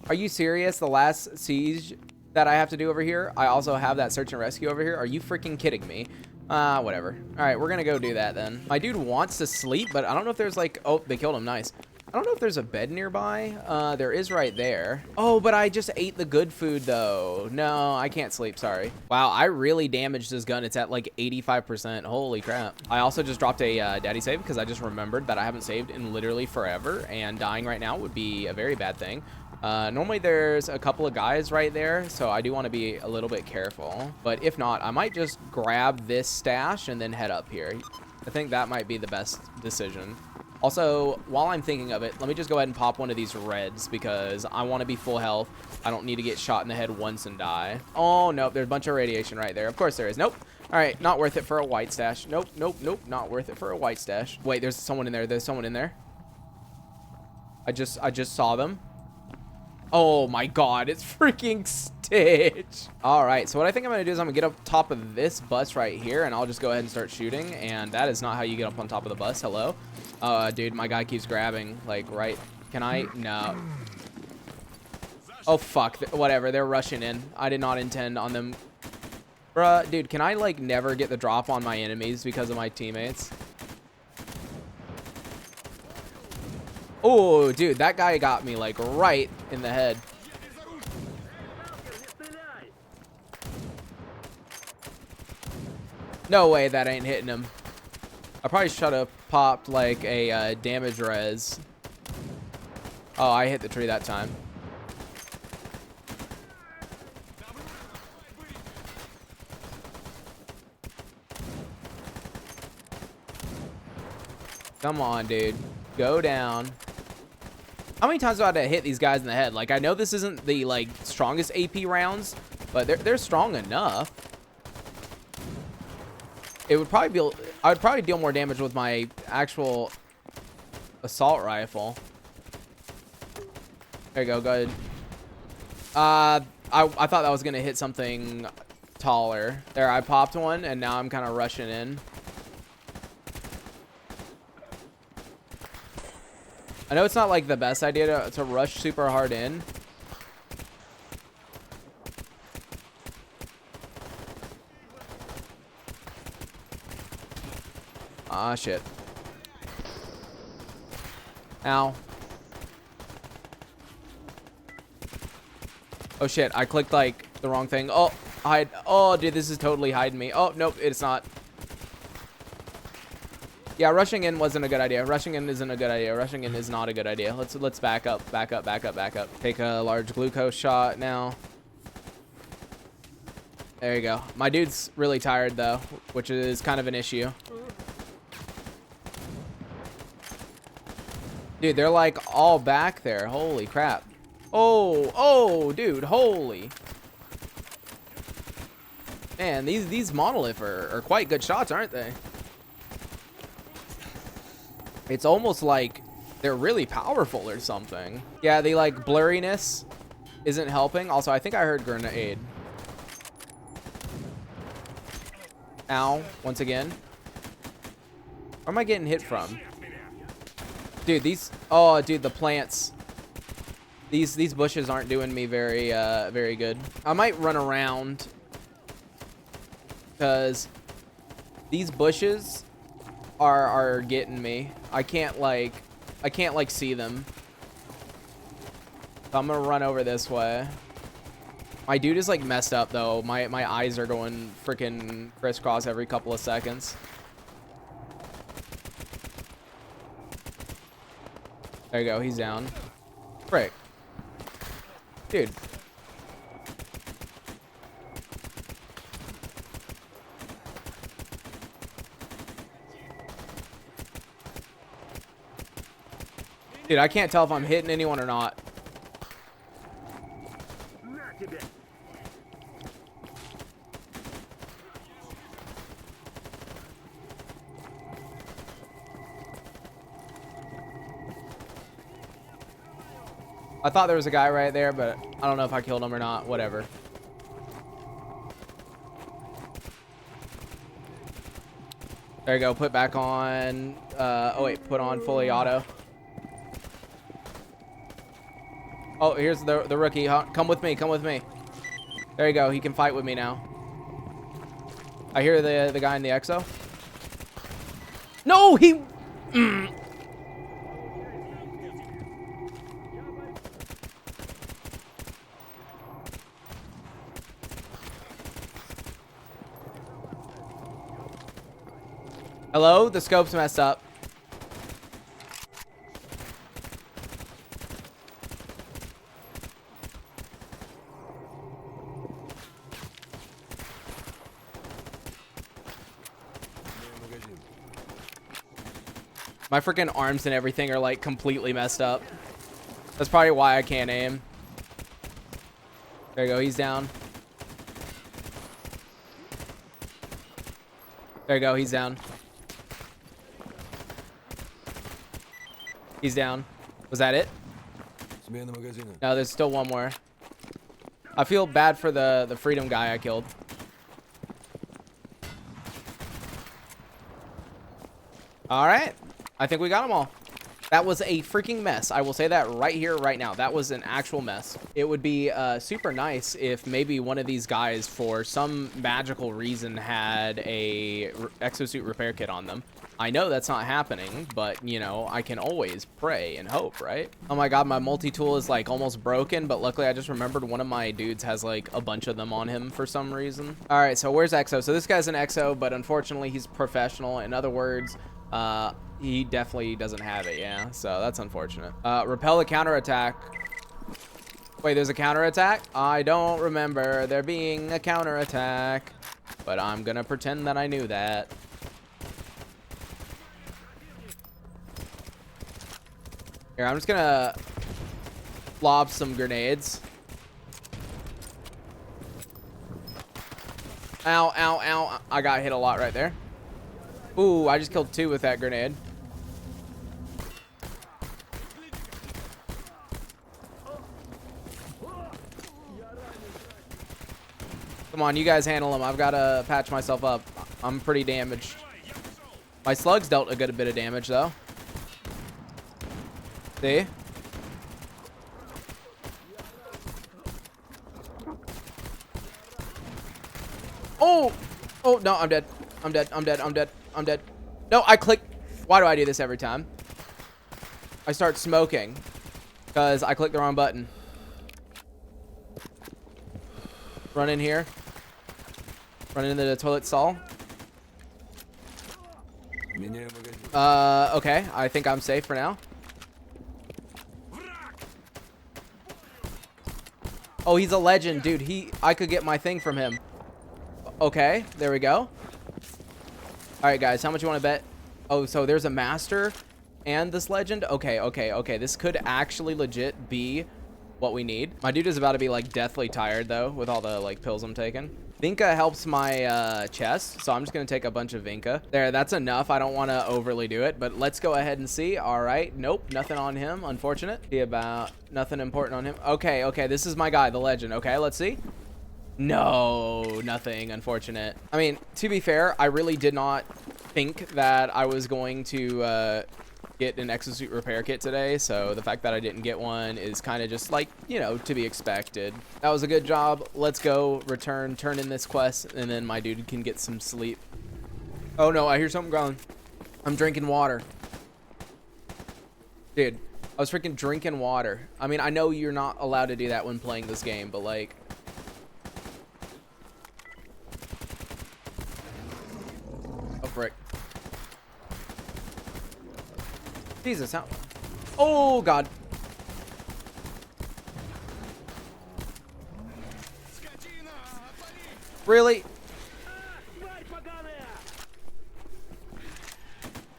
Are you serious? The last siege that I have to do over here, I also have that search and rescue over here? Are you freaking kidding me? Whatever. All right, we're gonna go do that then. My dude wants to sleep, but I don't know if there's like, oh, they killed him, nice. I don't know if there's a bed nearby. There is right there. Oh, but I just ate the good food though. No, I can't sleep, sorry. Wow, I really damaged this gun. It's at like 85%. Holy crap. I also just dropped a daddy save because I just remembered that I haven't saved in literally forever, and dying right now would be a very bad thing. Normally there's a couple of guys right there, so I do want to be a little bit careful. But if not, I might just grab this stash and then head up here. I think that might be the best decision. Also, while I'm thinking of it, let me just go ahead and pop one of these reds because I want to be full health. I don't need to get shot in the head once and die. Oh, nope. There's a bunch of radiation right there. Of course there is. Nope. All right. Not worth it for a white stash. Nope. Not worth it for a white stash. Wait, there's someone in there. I just saw them. Oh my god, it's freaking Stitch. All right, so what I think I'm gonna do is I'm gonna get up top of this bus right here and I'll just go ahead and start shooting. And that is not how you get up on top of the bus. Hello? Dude, my guy keeps grabbing, like, right. Can I? No. Oh, fuck. Whatever, they're rushing in. I did not intend on them. Bruh, dude, can I, like, never get the drop on my enemies because of my teammates? Oh, dude, that guy got me, like, right in the head. No way that ain't hitting him. I probably should have popped, like, a damage res. Oh, I hit the tree that time. Come on, dude. Go down. How many times do I have to hit these guys in the head? Like, I know this isn't the, like, strongest AP rounds, but they're strong enough. It would probably be, I would probably deal more damage with my actual assault rifle. There you go, good. I I thought that was gonna hit something taller. There, I popped one, and now I'm kind of rushing in. I know it's not like the best idea to rush super hard in. Ah, shit. Ow. Oh, shit. I clicked, like, the wrong thing. Oh, hide. Oh, dude, this is totally hiding me. Oh, nope, it's not. Yeah, rushing in wasn't a good idea. Rushing in isn't a good idea. Rushing in is not a good idea. Let's back up, back up, back up, back up. Take a large glucose shot now. There you go. My dude's really tired, though, which is kind of an issue. Dude, they're like all back there. Holy crap. Oh, dude, holy. Man, these monolith are quite good shots, aren't they? It's almost like they're really powerful or something. Yeah, the like blurriness isn't helping. Also, I think I heard grenade. Ow, once again. Where am I getting hit from? Dude, these, oh, dude, the plants. These bushes aren't doing me very very good. I might run around because these bushes are getting me. I can't like see them. So I'm gonna run over this way. My dude is like messed up though. My eyes are going freaking crisscross every couple of seconds. There you go, he's down. Frick. Dude. Dude, I can't tell if I'm hitting anyone or not. I thought there was a guy right there, but I don't know if I killed him or not. Whatever. There you go. Put back on. Oh, wait. Put on fully auto. Oh, here's the rookie. Huh? Come with me. Come with me. There you go. He can fight with me now. I hear the guy in the exo. No, he... Hello? The scope's messed up. My freaking arms and everything are like completely messed up. That's probably why I can't aim. There you go, he's down. There you go, he's down. He's down. Was that it? No, there's still one more. I feel bad for the freedom guy I killed. All right. I think we got them all. That was a freaking mess. I will say that right here, right now. That was an actual mess. It would be super nice if maybe one of these guys, for some magical reason, had a exosuit repair kit on them. I know that's not happening, but, you know, I can always pray and hope, right? Oh my god, my multi-tool is, like, almost broken, but luckily I just remembered one of my dudes has, like, a bunch of them on him for some reason. All right, so where's Exo? So this guy's an Exo, but unfortunately he's professional. In other words, he definitely doesn't have it, yeah, so that's unfortunate. Repel a counterattack. Wait, there's a counterattack? I don't remember there being a counterattack, but I'm gonna pretend that I knew that. Here, I'm just gonna lob some grenades. Ow, ow, ow. I got hit a lot right there. Ooh, I just killed 2 with that grenade. Come on, you guys handle him. I've got to patch myself up. I'm pretty damaged. My slugs dealt a good bit of damage, though. See? Oh! Oh, no, I'm dead. I'm dead. I'm dead. I'm dead. I'm dead. No, I click. Why do I do this every time? I start smoking because I clicked the wrong button. Run in here. Run into the toilet stall. Okay. I think I'm safe for now. Oh, he's a legend, dude. I could get my thing from him. Okay, there we go. All right, guys, how much you want to bet? Oh, so there's a master and this legend. Okay, okay, okay. This could actually legit be what we need. My dude is about to be like deathly tired though with all the like pills I'm taking. Vinca helps my chest, so I'm just gonna take a bunch of Vinca. There, that's enough. I don't want to overly do it, but let's go ahead and see. All right, nope, nothing on him. Unfortunate. See about nothing important on him. Okay, okay, this is my guy, the legend. Okay, let's see. No, nothing. Unfortunate. I mean, to be fair, I really did not think that I was going to get an exosuit repair kit today, so the fact that I didn't get one is kind of just like, you know, to be expected. That was a good job. Let's go return, turn in this quest, and then my dude can get some sleep. Oh no, I hear something growling. I'm drinking water. Dude, I was freaking drinking water. I mean, I know you're not allowed to do that when playing this game, but like... Oh, frick. Jesus, how... Oh, God. Really?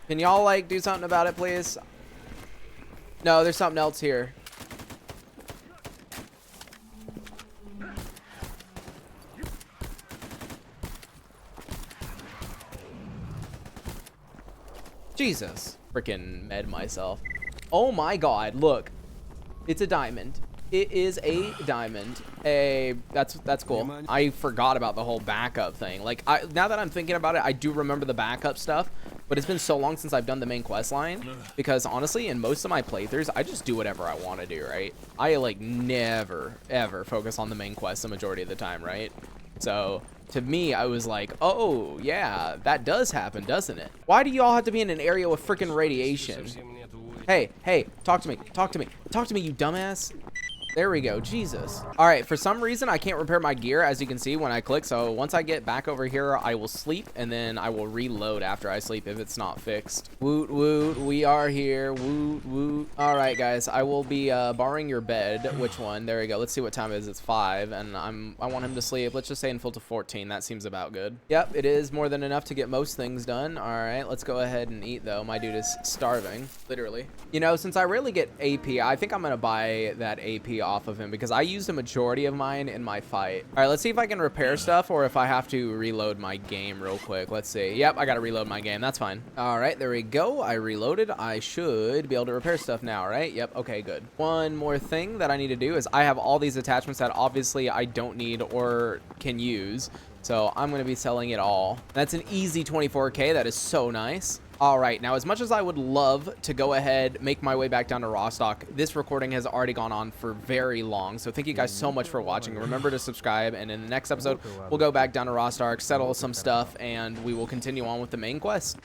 Can y'all, like, do something about it, please? No, there's something else here. Jesus. Freaking med myself. Oh my God, look. It's a diamond. It is a diamond. That's cool. I forgot about the whole backup thing. Like, now that I'm thinking about it, I do remember the backup stuff, but it's been so long since I've done the main quest line, because honestly, in most of my playthroughs, I just do whatever I want to do, right? I like never ever focus on the main quest the majority of the time, right? So to me, I was like, oh yeah, that does happen, doesn't it? Why do y'all have to be in an area with freaking radiation? Hey, hey, talk to me, talk to me, talk to me, you dumbass. There we go, Jesus. All right, for some reason, I can't repair my gear, as you can see when I click. So once I get back over here, I will sleep, and then I will reload after I sleep if it's not fixed. Woot, woot, we are here, woot, woot. All right, guys, I will be borrowing your bed. Which one? There we go. Let's see what time it is. It's 5, and I want him to sleep. Let's just say until to 14. That seems about good. Yep, it is more than enough to get most things done. All right, let's go ahead and eat, though. My dude is starving, literally. You know, since I rarely get AP, I think I'm going to buy that AP off of him because I used a majority of mine in my fight. All right, let's see if I can repair stuff or if I have to reload my game real quick. Let's see. Yep, I got to reload my game. That's fine. All right, there we go. I reloaded. I should be able to repair stuff now, right? Yep. Okay, good. One more thing that I need to do is I have all these attachments that obviously I don't need or can use. So I'm going to be selling it all. That's an easy 24K. That is so nice. All right, now as much as I would love to go ahead, make my way back down to Rostock, this recording has already gone on for very long. So thank you guys so much for watching. Remember to subscribe, and in the next episode, we'll go back down to Rostock, settle some stuff, and we will continue on with the main quest.